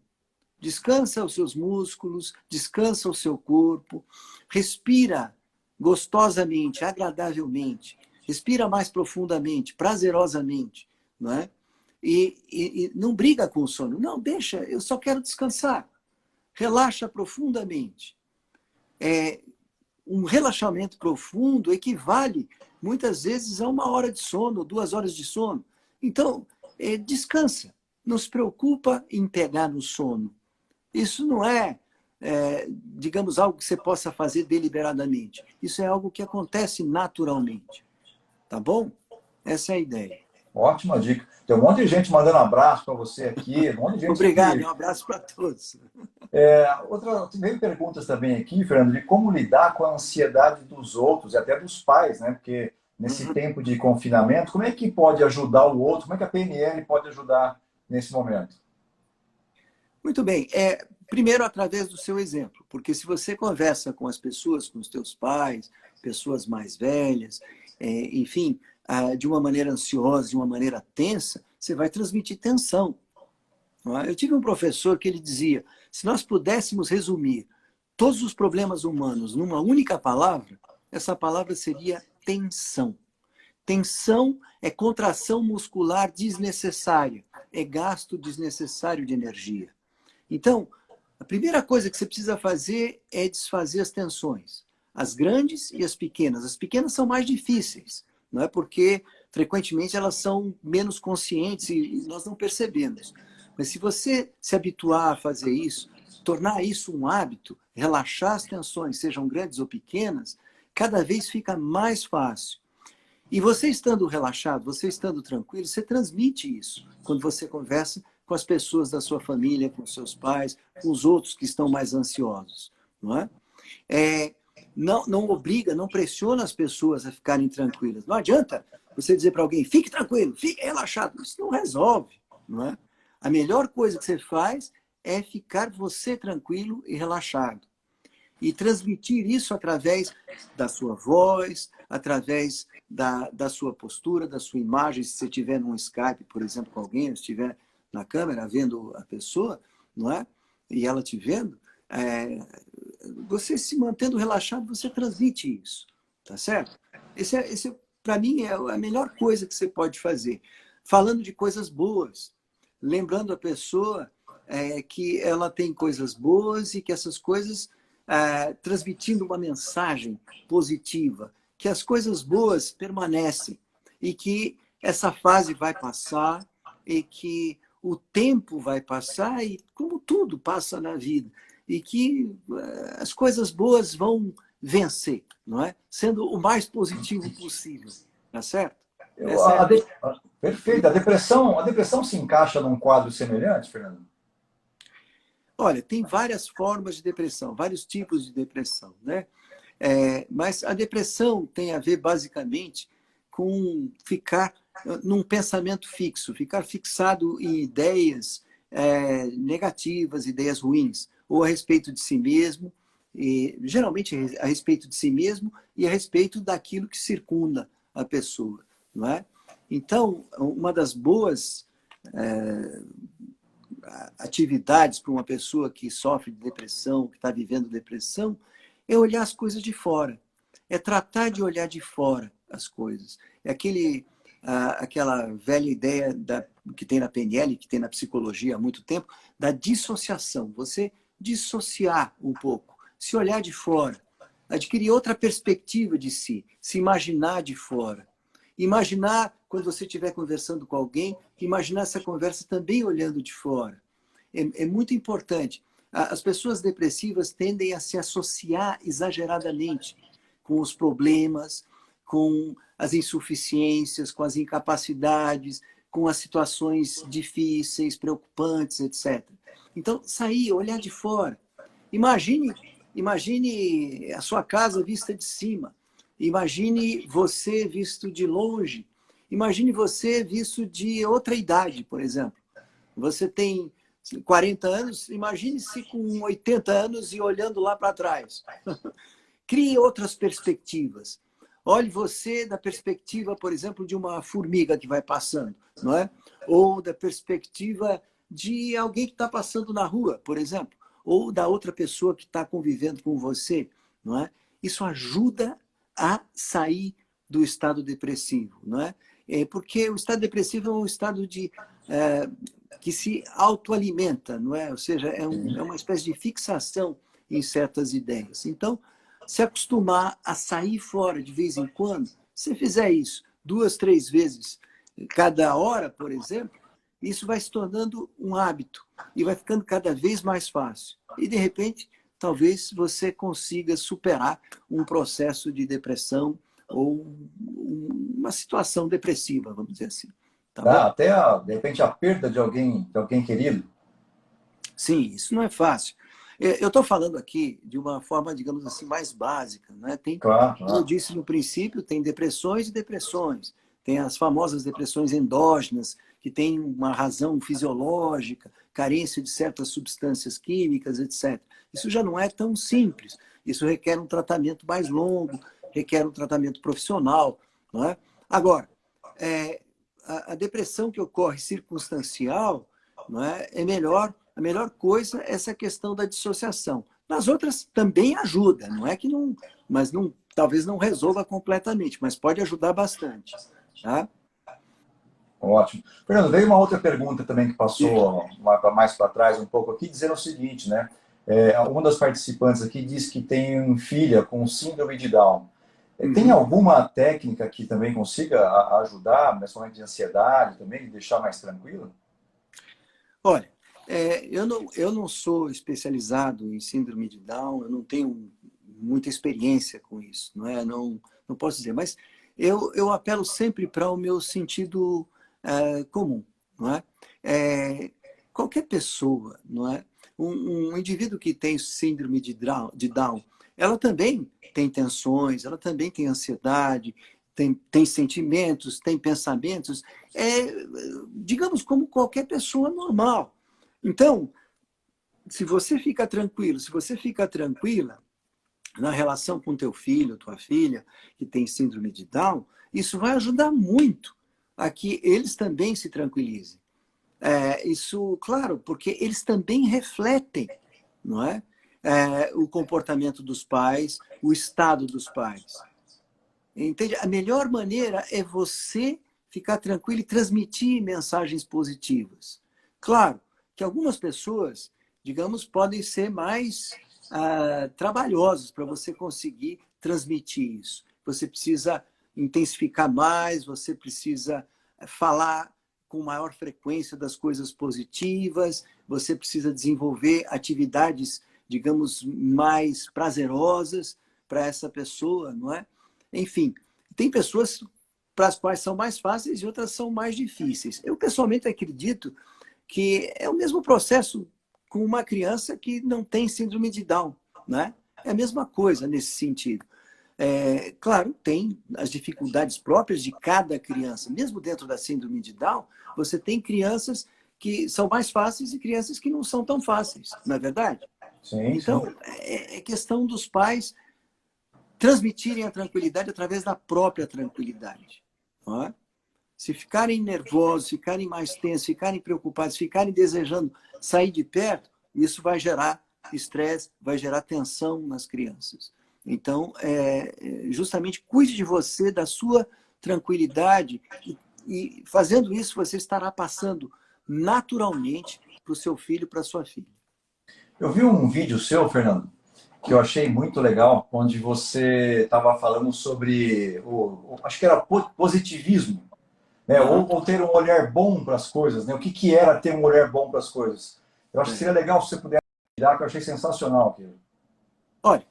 Descansa os seus músculos, descansa o seu corpo, respira gostosamente, agradavelmente, respira mais profundamente, prazerosamente, não é? E não briga com o sono. Não, deixa, eu só quero descansar. Relaxa profundamente. Um relaxamento profundo equivale, muitas vezes, a 1 hora de sono, 2 horas de sono. Então, descansa. Não se preocupa em pegar no sono. Isso não digamos, algo que você possa fazer deliberadamente. Isso é algo que acontece naturalmente. Tá bom? Essa é a ideia. Ótima dica. Tem um monte de gente mandando abraço para você aqui. Um monte de gente Obrigado, um abraço para todos. Tem perguntas também aqui, Fernando, de como lidar com a ansiedade dos outros e até dos pais, né? Porque nesse tempo de confinamento, como é que pode ajudar o outro? Como é que a PNL pode ajudar nesse momento? Muito bem. Primeiro, através do seu exemplo, porque se você conversa com as pessoas, com os teus pais, pessoas mais velhas, enfim, de uma maneira ansiosa, de uma maneira tensa, você vai transmitir tensão. não é? Eu tive um professor que ele dizia, se nós pudéssemos resumir todos os problemas humanos numa única palavra, essa palavra seria tensão. Tensão é contração muscular desnecessária, é gasto desnecessário de energia. Então, a primeira coisa que você precisa fazer é desfazer as tensões, as grandes e as pequenas. As pequenas são mais difíceis, não é? Porque frequentemente elas são menos conscientes e nós não percebemos. Mas se você se habituar a fazer isso, tornar isso um hábito, relaxar as tensões, sejam grandes ou pequenas, cada vez fica mais fácil. E você estando relaxado, você estando tranquilo, você transmite isso quando você conversa com as pessoas da sua família, com seus pais, com os outros que estão mais ansiosos. Não é? Não obriga, não pressiona as pessoas a ficarem tranquilas. Não adianta você dizer para alguém, fique tranquilo, fique relaxado. Isso não resolve. Não é? A melhor coisa que você faz é ficar você tranquilo e relaxado. E transmitir isso através da sua voz, através da sua postura, da sua imagem. Se você estiver num Skype, por exemplo, com alguém, ou estiver na câmera vendo a pessoa, não é? E ela te vendo, você se mantendo relaxado, você transmite isso, tá certo? Esse para mim, é a melhor coisa que você pode fazer. Falando de coisas boas, lembrando a pessoa que ela tem coisas boas e que essas coisas, transmitindo uma mensagem positiva, que as coisas boas permanecem e que essa fase vai passar e que o tempo vai passar e como tudo passa na vida e que as coisas boas vão vencer, não é? Sendo o mais positivo possível, tá certo? Perfeito. A depressão se encaixa num quadro semelhante, Fernando? Olha, tem várias formas de depressão, vários tipos de depressão, né? Mas a depressão tem a ver, basicamente, com ficar num pensamento fixo, ficar fixado em ideias negativas, ideias ruins, ou a respeito de si mesmo, e, geralmente a respeito de si mesmo e a respeito daquilo que circunda a pessoa, não é? Então, uma das boas atividades para uma pessoa que sofre de depressão, que está vivendo depressão, é olhar as coisas de fora. É tratar de olhar de fora as coisas. É aquela velha ideia que tem na PNL, que tem na psicologia há muito tempo, da dissociação. Você dissociar um pouco, se olhar de fora, adquirir outra perspectiva de si, se imaginar de fora. Imaginar, quando você estiver conversando com alguém, imaginar essa conversa também olhando de fora. É muito importante. As pessoas depressivas tendem a se associar exageradamente com os problemas, com as insuficiências, com as incapacidades, com as situações difíceis, preocupantes, etc. Então, sair, olhar de fora. Imagine a sua casa vista de cima. Imagine você visto de longe. Imagine você visto de outra idade, por exemplo. Você tem 40 anos, imagine-se com 80 anos e olhando lá para trás. Crie outras perspectivas. Olhe você da perspectiva, por exemplo, de uma formiga que vai passando, não é? Ou da perspectiva de alguém que está passando na rua, por exemplo. Ou da outra pessoa que está convivendo com você, não é? Isso ajuda a sair do estado depressivo, não é? Porque o estado depressivo é um estado que se autoalimenta, não é? Ou seja, é uma espécie de fixação em certas ideias. Então, se acostumar a sair fora de vez em quando, se fizer isso 2, 3 vezes cada hora, por exemplo, isso vai se tornando um hábito e vai ficando cada vez mais fácil. E, de repente, talvez você consiga superar um processo de depressão ou uma situação depressiva, vamos dizer assim. Tá bom? Até, de repente, a perda de alguém querido. Sim, isso não é fácil. Eu estou falando aqui de uma forma, digamos assim, mais básica, né? Claro. Como eu disse no princípio, tem depressões e depressões. Tem as famosas depressões endógenas, que têm uma razão fisiológica, carência de certas substâncias químicas, etc. Isso já não é tão simples. Isso requer um tratamento mais longo, requer um tratamento profissional, não é? Agora, a depressão que ocorre circunstancial, não é? A melhor coisa é essa questão da dissociação. Nas outras também ajuda, não é que não, mas não, talvez não resolva completamente, mas pode ajudar bastante, tá? Ótimo. Fernando, veio uma outra pergunta também que passou mais para trás um pouco aqui, dizendo o seguinte, né? Uma das participantes aqui diz que tem filha com síndrome de Down. Tem Uhum. alguma técnica que também consiga ajudar, principalmente de ansiedade também, deixar mais tranquilo? Olha, eu não sou especializado em síndrome de Down, eu não tenho muita experiência com isso, não é? Não posso dizer, mas eu apelo sempre para o meu sentido comum, não é? Qualquer pessoa, não é? Um indivíduo que tem síndrome de Down, ela também tem tensões, ela também tem ansiedade, tem sentimentos, tem pensamentos, é, digamos, como qualquer pessoa normal. Então, se você fica tranquilo, se você fica tranquila na relação com teu filho, tua filha, que tem síndrome de Down, isso vai ajudar muito a que eles também se tranquilizem. Isso, claro, porque eles também refletem, não é? O comportamento dos pais, o estado dos pais. Entende? A melhor maneira é você ficar tranquilo e transmitir mensagens positivas. Claro que algumas pessoas, digamos, podem ser mais trabalhosas para você conseguir transmitir isso. Você precisa intensificar mais, você precisa falar com maior frequência das coisas positivas, você precisa desenvolver atividades, digamos, mais prazerosas para essa pessoa, não é? Enfim, tem pessoas para as quais são mais fáceis e outras são mais difíceis. Eu, pessoalmente, acredito que é o mesmo processo com uma criança que não tem síndrome de Down, né? É a mesma coisa nesse sentido. Claro, tem as dificuldades próprias de cada criança. Mesmo dentro da síndrome de Down, você tem crianças que são mais fáceis e crianças que não são tão fáceis, não é verdade? Sim, sim. Então, é questão dos pais transmitirem a tranquilidade através da própria tranquilidade. Não é? Se ficarem nervosos, ficarem mais tensos, ficarem preocupados, ficarem desejando sair de perto, isso vai gerar estresse, vai gerar tensão nas crianças. Então, justamente cuide de você, da sua tranquilidade, e fazendo isso, você estará passando naturalmente para o seu filho, para a sua filha. Eu vi um vídeo seu, Fernando, que eu achei muito legal, onde você estava falando sobre acho que era positivismo, né? Uhum. Ou ter um olhar bom para as coisas, né? O que, que era ter um olhar bom para as coisas? Eu acho que seria legal se você puder dar, que eu achei sensacional aquilo. Olha,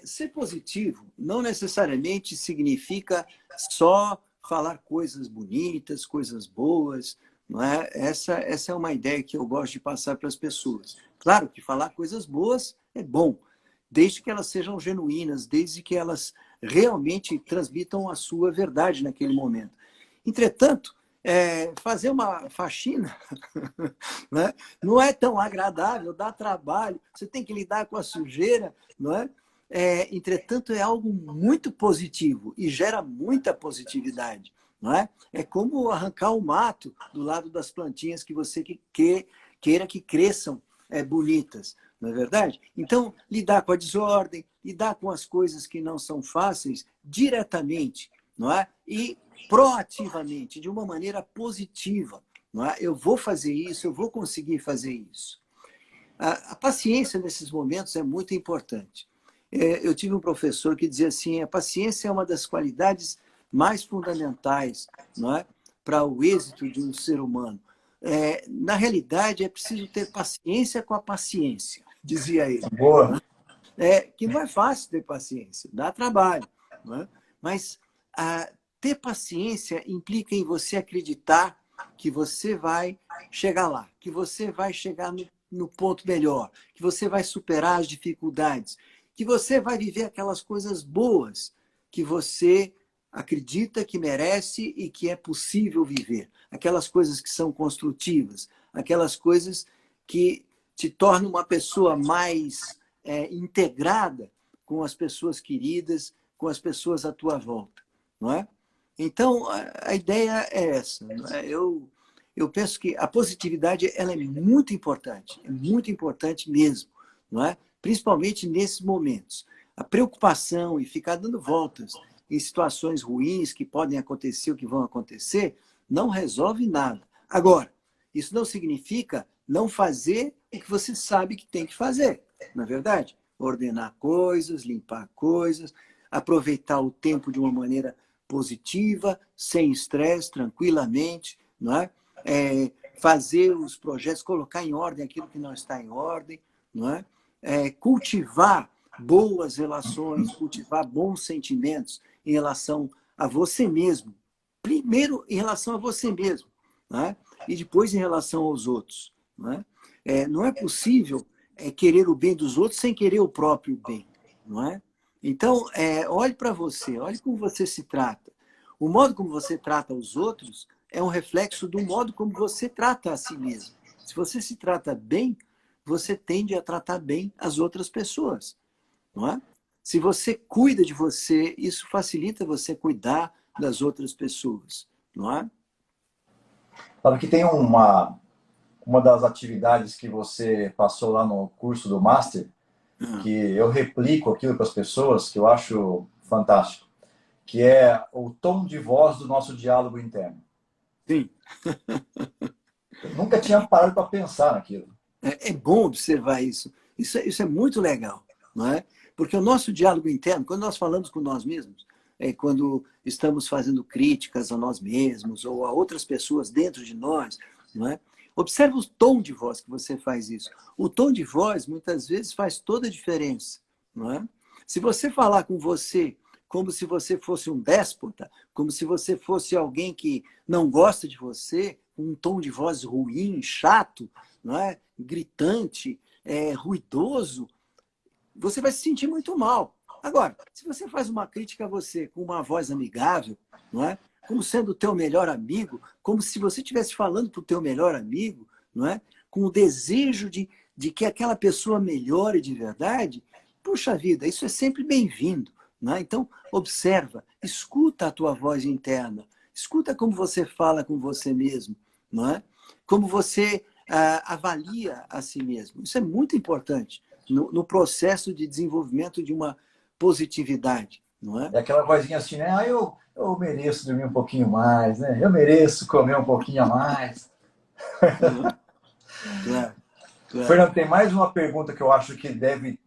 ser positivo não necessariamente significa só falar coisas bonitas, coisas boas, não é? Essa é uma ideia que eu gosto de passar para as pessoas. Claro que falar coisas boas é bom, desde que elas sejam genuínas, desde que elas realmente transmitam a sua verdade naquele momento. Entretanto, fazer uma faxina né, não é tão agradável, dá trabalho, você tem que lidar com a sujeira, não é? Entretanto, é algo muito positivo e gera muita positividade. Não é? É como arrancar o mato do lado das plantinhas que você queira que cresçam bonitas, não é verdade? Então, lidar com a desordem, lidar com as coisas que não são fáceis diretamente, não é? E proativamente, de uma maneira positiva. Não é? Eu vou fazer isso, eu vou conseguir fazer isso. A paciência nesses momentos é muito importante. Eu tive um professor que dizia assim, a paciência é uma das qualidades mais fundamentais, não é, para o êxito de um ser humano. Na realidade, é preciso ter paciência com a paciência, dizia ele. Boa. Que não é fácil ter paciência, dá trabalho. Não é? Mas ter paciência implica em você acreditar que você vai chegar lá, que você vai chegar no ponto melhor, que você vai superar as dificuldades, que você vai viver aquelas coisas boas que você acredita que merece e que é possível viver. Aquelas coisas que são construtivas, aquelas coisas que te tornam uma pessoa mais integrada com as pessoas queridas, com as pessoas à tua volta, não é? Então, a ideia é essa. Não é? eu penso que a positividade ela é muito importante mesmo, não é? Principalmente nesses momentos. A preocupação e ficar dando voltas em situações ruins que podem acontecer ou que vão acontecer, não resolve nada. Agora, isso não significa não fazer o que você sabe que tem que fazer, não é verdade? Ordenar coisas, limpar coisas, aproveitar o tempo de uma maneira positiva, sem estresse, tranquilamente, não é? Fazer os projetos, colocar em ordem aquilo que não está em ordem, não é? Cultivar boas relações, cultivar bons sentimentos em relação a você mesmo. Primeiro, em relação a você mesmo, não é? E depois em relação aos outros. Não é possível querer o bem dos outros sem querer o próprio bem. Não é? Então, olhe para você, olhe como você se trata. O modo como você trata os outros é um reflexo do modo como você trata a si mesmo. Se você se trata bem, você tende a tratar bem as outras pessoas. Não é? Se você cuida de você, isso facilita você cuidar das outras pessoas. Não é? Sabe que tem uma das atividades que você passou lá no curso do Master, que eu replico aquilo para as pessoas, que eu acho fantástico, que é o tom de voz do nosso diálogo interno. Sim. Eu nunca tinha parado para pensar naquilo. É bom observar isso. Isso é muito legal, não é? Porque o nosso diálogo interno, quando nós falamos com nós mesmos, quando estamos fazendo críticas a nós mesmos ou a outras pessoas dentro de nós, não é? Observe o tom de voz que você faz isso. O tom de voz, muitas vezes, faz toda a diferença, não é? Se você falar com você como se você fosse um déspota, como se você fosse alguém que não gosta de você, com um tom de voz ruim, chato, não é? Gritante, ruidoso, você vai se sentir muito mal. Agora, se você faz uma crítica a você com uma voz amigável, não é? Como sendo o teu melhor amigo, como se você estivesse falando para o teu melhor amigo, não é? Com o desejo de que aquela pessoa melhore de verdade, puxa vida, isso é sempre bem-vindo. Não é? Então, observa, escuta a tua voz interna, escuta como você fala com você mesmo, não é? Como você avalia a si mesmo. Isso é muito importante no processo de desenvolvimento de uma positividade, não é? É aquela vozinha assim, né? Eu mereço dormir um pouquinho mais, né? Eu mereço comer um pouquinho a mais. Uhum. Claro, claro. Fernando, tem mais uma pergunta que eu acho que deve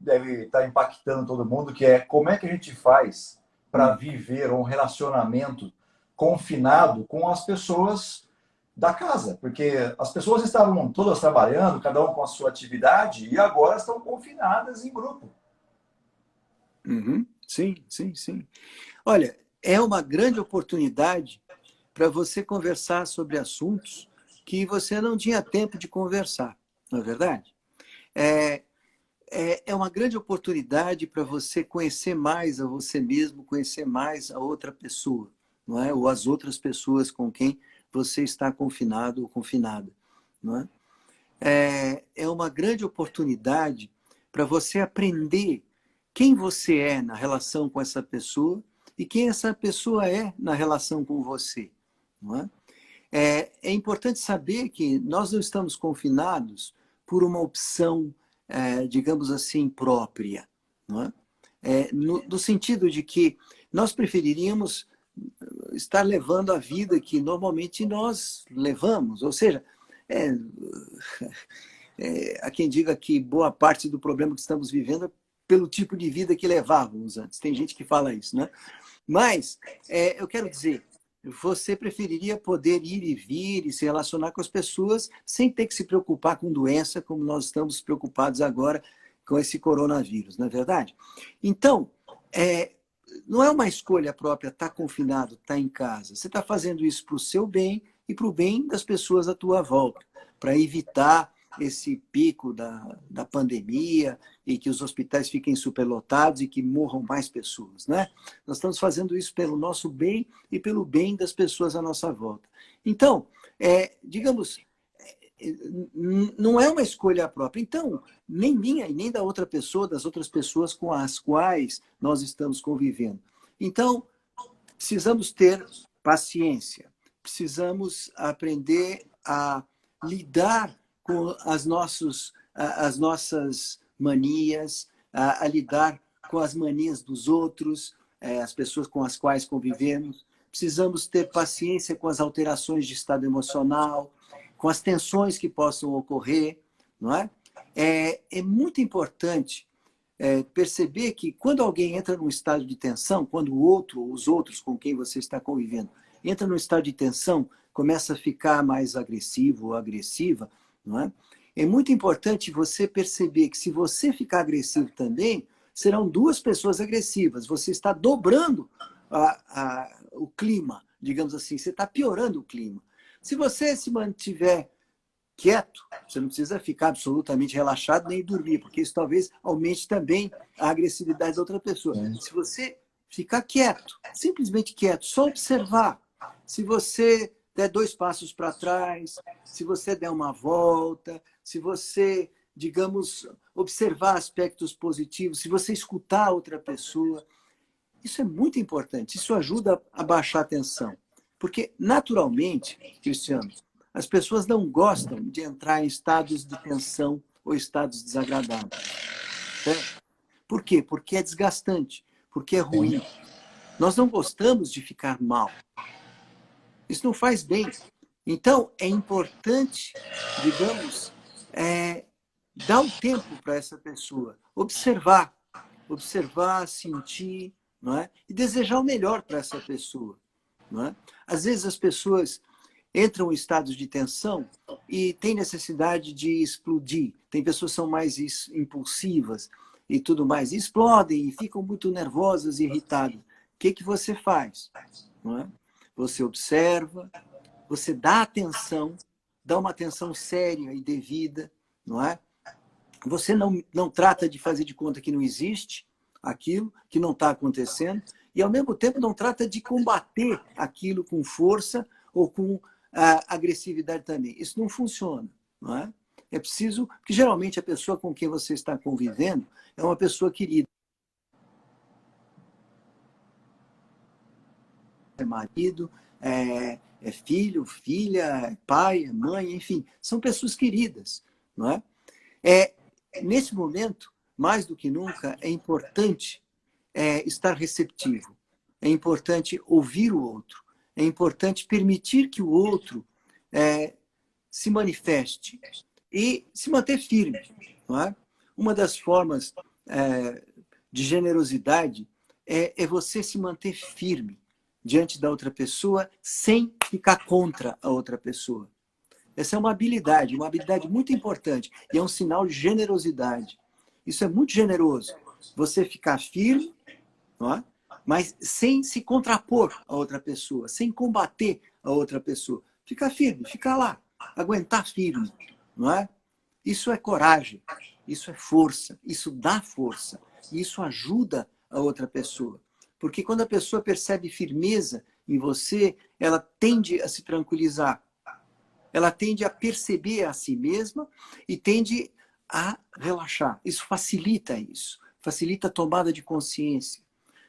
estar impactando todo mundo, que é como é que a gente faz para viver um relacionamento confinado com as pessoas da casa? Porque as pessoas estavam todas trabalhando, cada um com a sua atividade, e agora estão confinadas em grupo. Uhum. Sim, sim, sim. Olha, é uma grande oportunidade para você conversar sobre assuntos que você não tinha tempo de conversar, não é verdade? É uma grande oportunidade para você conhecer mais a você mesmo, conhecer mais a outra pessoa, não é? Ou as outras pessoas com quem você está confinado ou confinada, não é? É uma grande oportunidade para você aprender quem você é na relação com essa pessoa e quem essa pessoa é na relação com você, não é? É importante saber que nós não estamos confinados por uma opção, digamos assim, própria. Não é? No sentido de que nós preferiríamos estar levando a vida que normalmente nós levamos. Ou seja, há quem diga que boa parte do problema que estamos vivendo é pelo tipo de vida que levávamos antes. Tem gente que fala isso, né? Mas, eu quero dizer, você preferiria poder ir e vir e se relacionar com as pessoas sem ter que se preocupar com doença, como nós estamos preocupados agora com esse coronavírus, não é verdade? Então, não é uma escolha própria estar confinado, estar em casa. Você está fazendo isso para o seu bem e para o bem das pessoas à tua volta, para evitar esse pico da pandemia e que os hospitais fiquem superlotados e que morram mais pessoas, né? Nós estamos fazendo isso pelo nosso bem e pelo bem das pessoas à nossa volta. Então, digamos, não é uma escolha própria. Então, nem minha e nem da outra pessoa, das outras pessoas com as quais nós estamos convivendo. Então, precisamos ter paciência, precisamos aprender a lidar com as nossas manias, a lidar com as manias dos outros, as pessoas com as quais convivemos. Precisamos ter paciência com as alterações de estado emocional, com as tensões que possam ocorrer, não é? É muito importante perceber que quando alguém entra num estado de tensão, quando os outros com quem você está convivendo, entra num estado de tensão, começa a ficar mais agressivo ou agressiva, não é? É muito importante você perceber que se você ficar agressivo também, serão duas pessoas agressivas. Você está dobrando o clima, digamos assim, você está piorando o clima. Se você se mantiver quieto, você não precisa ficar absolutamente relaxado nem dormir, porque isso talvez aumente também a agressividade da outra pessoa. Se você ficar quieto, simplesmente quieto, só observar, se você der 2 passos para trás, se você der uma volta, se você, digamos, observar aspectos positivos, se você escutar a outra pessoa, isso é muito importante, isso ajuda a baixar a tensão. Porque, naturalmente, Cristiano, as pessoas não gostam de entrar em estados de tensão ou estados desagradáveis. Certo? Por quê? Porque é desgastante, porque é ruim. Nós não gostamos de ficar mal. Isso não faz bem. Então, é importante, digamos, dar um tempo para essa pessoa, observar, sentir, não é? E desejar o melhor para essa pessoa. Não é? Às vezes as pessoas entram em estados de tensão e têm necessidade de explodir. Tem pessoas que são mais impulsivas e tudo mais, e explodem e ficam muito nervosas e irritadas. O que você faz? Não é? Você observa, você dá atenção, dá uma atenção séria e devida, não é? Você não trata de fazer de conta que não existe aquilo, que não está acontecendo, e ao mesmo tempo não trata de combater aquilo com força ou com agressividade também. Isso não funciona, não é? É preciso, porque geralmente a pessoa com quem você está convivendo é uma pessoa querida. É marido, é filho, filha, é pai, é mãe, enfim, são pessoas queridas, não é? Nesse momento, mais do que nunca, é importante estar receptivo, é importante ouvir o outro, é importante permitir que o outro se manifeste e se manter firme. Não é? Uma das formas de generosidade é você se manter firme diante da outra pessoa sem ficar contra a outra pessoa. Essa é uma habilidade muito importante e é um sinal de generosidade. Isso é muito generoso. Você ficar firme, não é? Mas sem se contrapor a outra pessoa, sem combater a outra pessoa. Ficar firme, ficar lá, aguentar firme, não é? Isso é coragem, isso é força, isso dá força, isso ajuda a outra pessoa. Porque quando a pessoa percebe firmeza em você, ela tende a se tranquilizar. Ela tende a perceber a si mesma e tende a relaxar. Isso facilita a tomada de consciência,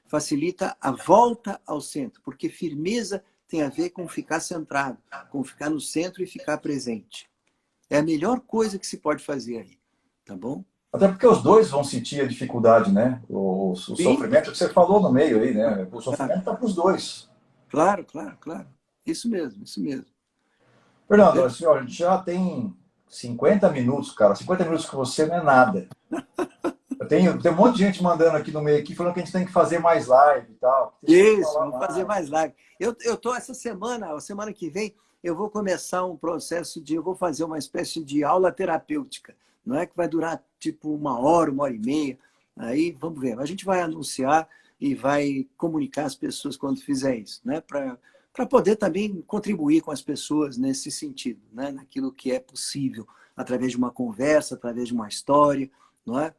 facilita a volta ao centro, porque firmeza tem a ver com ficar centrado, com ficar no centro e ficar presente. É a melhor coisa que se pode fazer aí, tá bom? Até porque os dois vão sentir a dificuldade, né? O sofrimento que você falou no meio aí, né? O sofrimento está para os dois. Claro, claro, claro. Isso mesmo, isso mesmo. Fernando, assim, ó, a gente já tem 50 minutos, cara. 50 minutos com você não é nada. Tem um monte de gente mandando aqui no meio aqui, falando que a gente tem que fazer mais live e tal. Isso, vamos fazer mais live. Eu tô essa semana, a semana que vem, eu vou começar um processo eu vou fazer uma espécie de aula terapêutica. Não é que vai durar tipo 1 hora e meia. Aí, vamos ver. A gente vai anunciar e vai comunicar às pessoas quando fizer isso, né? Para poder também contribuir com as pessoas nesse sentido, né? Naquilo que é possível, através de uma conversa, através de uma história, não é?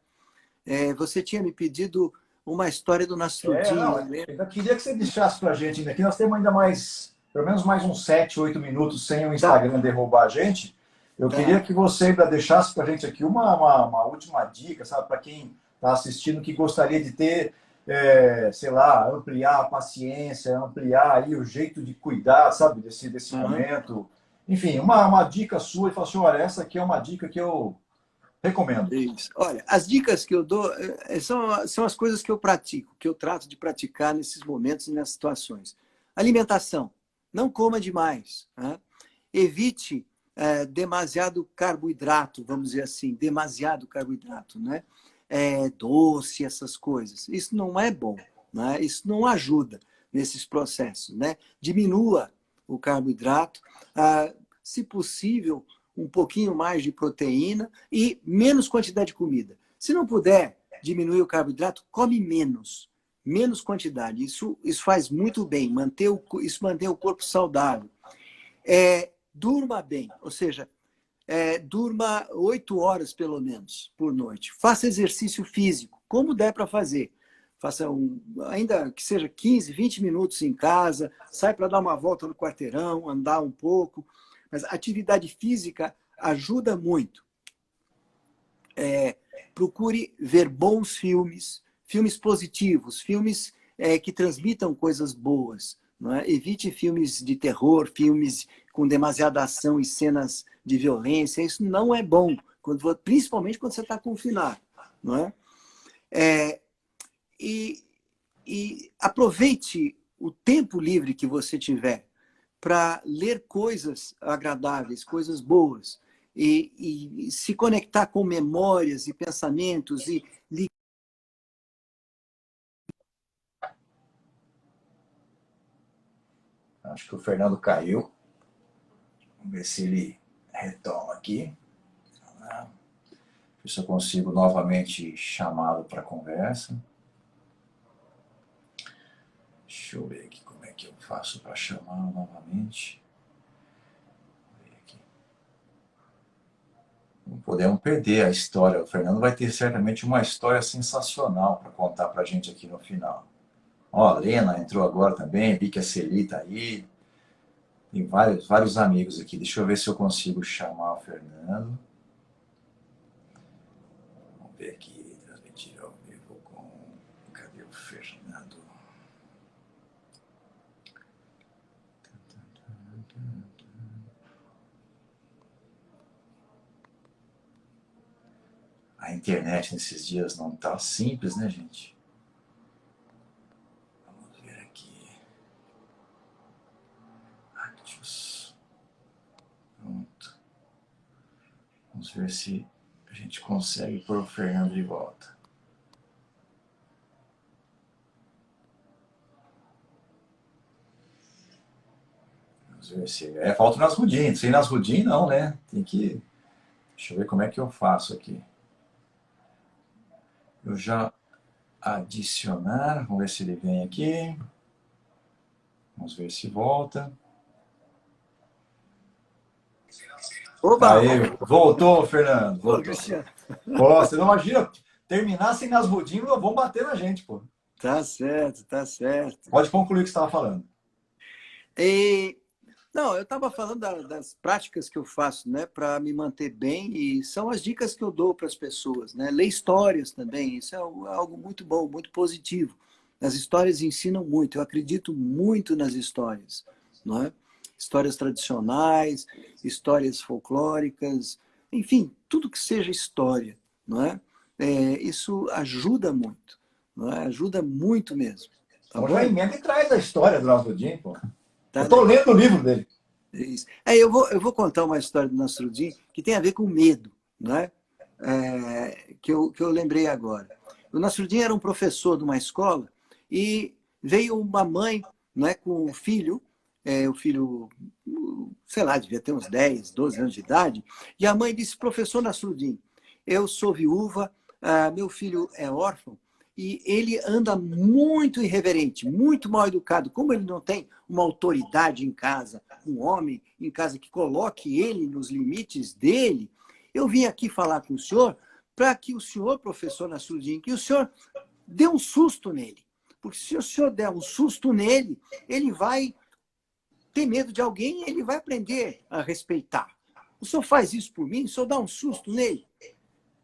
Você tinha me pedido uma história do Nasrudin. Eu queria que você deixasse para a gente aqui. Nós temos ainda pelo menos mais uns 7, 8 minutos sem o Instagram derrubar a gente. Eu queria que você ainda deixasse para a gente aqui uma última dica, sabe, para quem está assistindo, que gostaria de ter, sei lá, ampliar a paciência, ampliar aí o jeito de cuidar, sabe, desse momento. Enfim, uma dica sua e fala assim, olha, essa aqui é uma dica que eu recomendo. Isso. Olha, as dicas que eu dou são as coisas que eu pratico, que eu trato de praticar nesses momentos e nessas situações. Alimentação. Não coma demais. Né? Evite demasiado carboidrato, vamos dizer assim, demasiado carboidrato, né? Doce, essas coisas. Isso não é bom, né? Isso não ajuda nesses processos, né? Diminua o carboidrato, se possível, um pouquinho mais de proteína e menos quantidade de comida. Se não puder diminuir o carboidrato, come menos quantidade. Isso faz muito bem, isso mantém o corpo saudável. Durma bem, ou seja, durma 8 horas pelo menos por noite. Faça exercício físico, como der para fazer. Faça ainda que seja 15, 20 minutos em casa, sai para dar uma volta no quarteirão, andar um pouco. Mas atividade física ajuda muito. Procure ver bons filmes, filmes positivos, filmes que transmitam coisas boas. Não é? Evite filmes de terror, filmes com demasiada ação e cenas de violência. Isso não é bom, principalmente quando você está confinado. Não é? E aproveite o tempo livre que você tiver para ler coisas agradáveis, coisas boas, e se conectar com memórias e pensamentos e Acho que o Fernando caiu. Vamos ver se ele retoma aqui. Ver se eu consigo novamente chamá-lo para conversa. Deixa eu ver aqui como é que eu faço para chamá-lo novamente. Vamos ver aqui. Não podemos perder a história. O Fernando vai ter certamente uma história sensacional para contar para a gente aqui no final. Ó, a Lena entrou agora também, vi que a Celi está aí. Tem vários amigos aqui. Deixa eu ver se eu consigo chamar o Fernando. Vamos ver aqui, transmitir ao vivo com... Cadê o Fernando? A internet nesses dias não tá simples, né, gente? Vamos ver aqui. Actus. Pronto. Vamos ver se a gente consegue pôr o Fernando de volta. Vamos ver se... falta o Nasrudin. Sem Nasrudin não, né? Tem que... Deixa eu ver como é que eu faço aqui. Eu já adicionar, vamos ver se ele vem aqui. Vamos ver se volta. Oba! Aí, voltou, Fernando. Voltou. Cristiano. Pô, você não imagina, terminar sem Nasrudin, vão bater na gente, pô. Tá certo, tá certo. Pode concluir o que você estava falando. Não, eu estava falando das práticas que eu faço, né, para me manter bem, e são as dicas que eu dou para as pessoas, né? Ler histórias também, isso é algo muito bom, muito positivo. As histórias ensinam muito, eu acredito muito nas histórias, não é? Histórias tradicionais, histórias folclóricas, enfim, tudo que seja história, não é? Isso ajuda muito, não é? Ajuda muito mesmo. Tá Então bom? já emenda e traz a história do Nasrudin, pô. Tá, eu estou lendo o livro dele. Isso. Eu vou contar uma história do Nasrudin que tem a ver com medo, né? Que eu lembrei agora. O Nasrudin era um professor de uma escola e veio uma mãe, né, com o filho, sei lá, devia ter uns 10, 12 anos de idade, e a mãe disse: professor Nasrudin, eu sou viúva, meu filho é órfão, e ele anda muito irreverente, muito mal educado. Como ele não tem uma autoridade em casa, um homem em casa que coloque ele nos limites dele, eu vim aqui falar com o senhor para que o senhor, professor Nasrudin, que o senhor dê um susto nele. Porque se o senhor der um susto nele, ele vai ter medo de alguém e ele vai aprender a respeitar. O senhor faz isso por mim? O senhor dá um susto nele?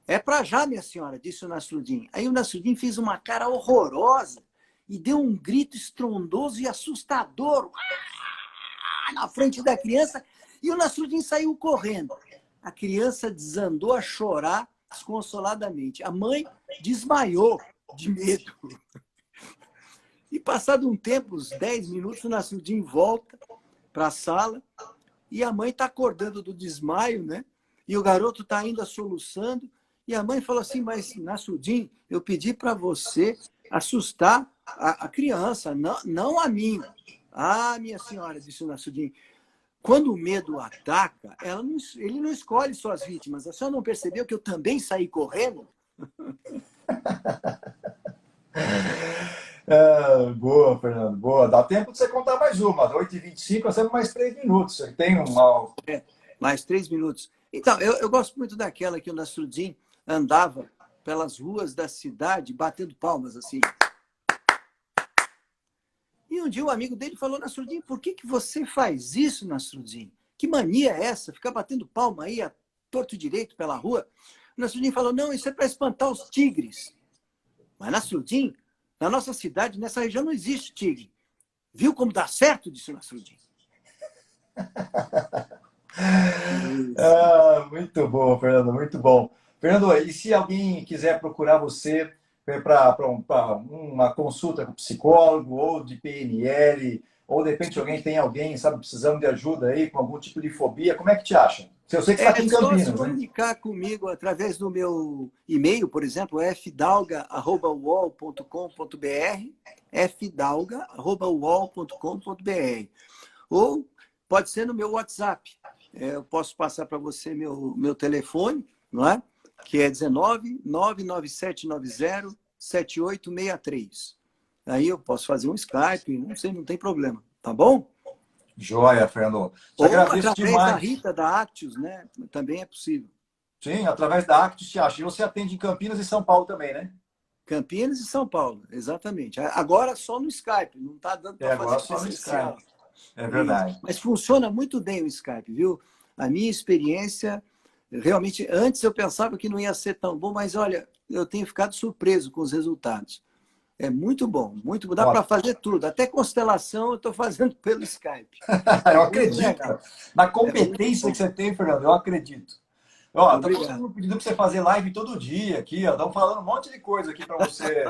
É para já, minha senhora, disse o Nasrudin. Aí o Nasrudin fez uma cara horrorosa e deu um grito estrondoso e assustador na frente da criança E o Nasrudin saiu correndo. A criança desandou a chorar desconsoladamente. A mãe desmaiou de medo. E passado um tempo, uns 10 minutos, o Nasrudin volta para a sala e a mãe está acordando do desmaio, né? E o garoto está ainda soluçando. E a mãe falou assim, mas Nasrudin, eu pedi para você assustar a criança, não a mim. Ah, minha senhora, disse o Nasrudin, quando o medo ataca, ele não escolhe suas vítimas. A senhora não percebeu que eu também saí correndo? Boa, Fernando, boa. Dá tempo de você contar mais uma. 8h25, nós temos mais 3 minutos. Você tem uma... Mais 3 minutos. Então, eu gosto muito daquela que o Nasrudin andava pelas ruas da cidade batendo palmas, assim. E um dia um amigo dele falou, Nasrudin, por que você faz isso, Nasrudin? Que mania é essa? Ficar batendo palma aí, a torto e direito pela rua? O Nasrudin falou, não, isso é para espantar os tigres. Mas, Nasrudin, na nossa cidade, nessa região, não existe tigre. Viu como dá certo? Disse o Nasrudin. Muito bom, Fernando, muito bom. Fernando, e se alguém quiser procurar você para uma consulta com psicólogo ou de PNL, ou de repente alguém, sabe, precisando de ajuda aí com algum tipo de fobia, como é que te acha? Eu sei que você está aqui em Só Campinas, se né? comunicar comigo através do meu e-mail, por exemplo, fdalga@uol.com.br, fdalga@uol.com.br. Ou pode ser no meu WhatsApp. Eu posso passar para você meu telefone, não é? Que é 19 99790 7863. Aí eu posso fazer um Skype, não sei, não tem problema, tá bom? Joia, Fernando. Te Ou agradeço através da demais. Rita, da Actius, né? Também é possível. Sim, através da Actus te acha. E você atende em Campinas e São Paulo também, né? Campinas e São Paulo, exatamente. Agora só no Skype, não está dando para fazer Agora só no presencial. Skype. É Isso. verdade. Mas funciona muito bem o Skype, viu? A minha experiência, realmente, antes eu pensava que não ia ser tão bom, mas olha, eu tenho ficado surpreso com os resultados. É muito bom, muito bom. Dá para fazer tudo. Até constelação eu estou fazendo pelo Skype. Eu É muito acredito, legal. cara. Na É muito competência bom. que você tem, Fernando, eu acredito. Ó, tá todo Obrigado. mundo pedindo para você fazer live todo dia aqui, ó. Estão falando um monte de coisa aqui para você.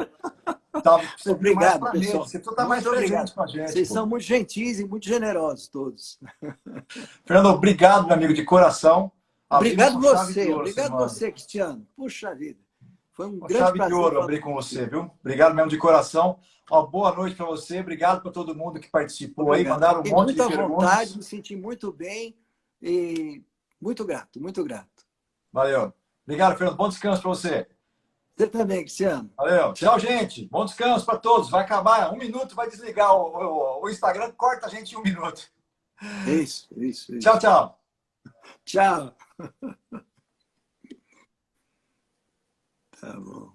Tá, pra você vir mais Obrigado, para a rede. pessoal. Você precisa estar mais Muito presente obrigado. com a gente, Vocês pô. são muito gentis e muito generosos, todos. Fernando, obrigado, meu amigo, de coração. Abrimos com chave de ouro, Obrigado mano. você, Cristiano. Puxa vida. Foi um Com grande chave de prazer ouro falar abrir com com você, você. viu? Obrigado mesmo de coração. Ó, boa noite para você. Obrigado para todo mundo que participou aí. Obrigado. Mandaram um Fiquei monte muito de à vontade, perguntas. me senti muito bem e muito grato, muito grato. Valeu. Obrigado, Fernando. Bom descanso para você. Você também, Cristiano. Valeu. Tchau, gente. Bom descanso para todos. Vai acabar 1 minuto, vai desligar o Instagram, corta a gente em 1 minuto. Isso. Tchau, tchau. Tchau. Tá bom.